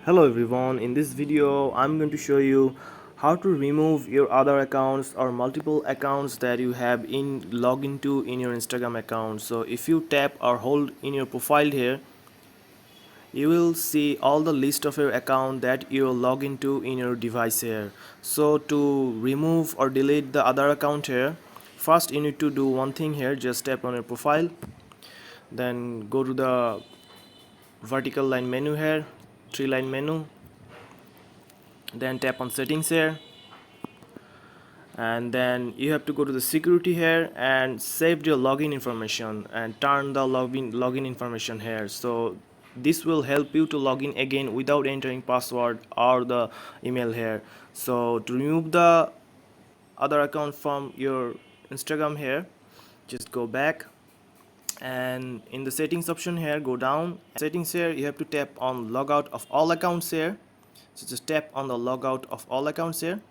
Hello everyone, in this video I'm going to show you how to remove your other accounts or multiple accounts that you have in login to in your Instagram account. So if you tap or hold in your profile here, you will see all the list of your account that you log into in your device here. So to remove or delete the other account here, first you need to do one thing here. Just tap on your profile, then go to the vertical line menu here, three line menu, then tap on settings here, and then you have to go to the security here and save your login information and turn the login information here. So this will help you to log in again without entering password or the email here. So to remove the other account from your Instagram here, just go back and in the settings option here, go down settings here, you have to tap on logout of all accounts here. So just tap on the logout of all accounts here,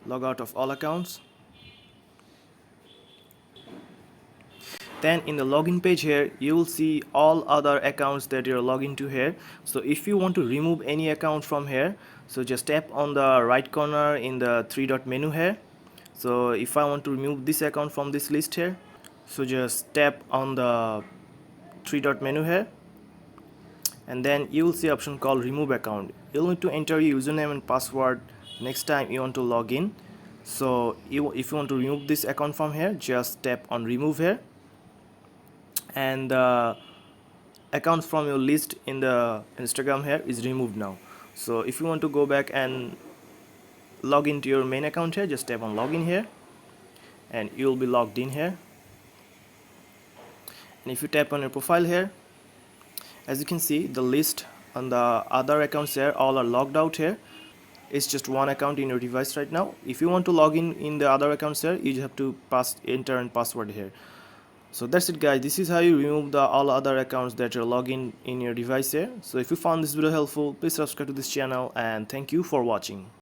log out of all accounts. Then in the login page here, you will see all other accounts that you're logged into here. So if you want to remove any account from here, so just tap on the right corner in the three dot menu here. So if I want to remove this account from this list here, so just tap on the three dot menu here, and then you will see option called remove account. You'll need to enter your username and password next time you want to log in. So if you want to remove this account from here, just tap on remove here, and the accounts from your list in the Instagram here is removed now. So if you want to go back and log into your main account here, just tap on login here and you will be logged in here. And if you tap on your profile here, as you can see, the list on the other accounts here all are logged out here. It's just one account in your device right now. If you want to log in the other accounts here, you just have to enter and password here. So that's it guys, this is how you remove the all other accounts that you're logging in your device here. So if you found this video helpful, please subscribe to this channel and thank you for watching.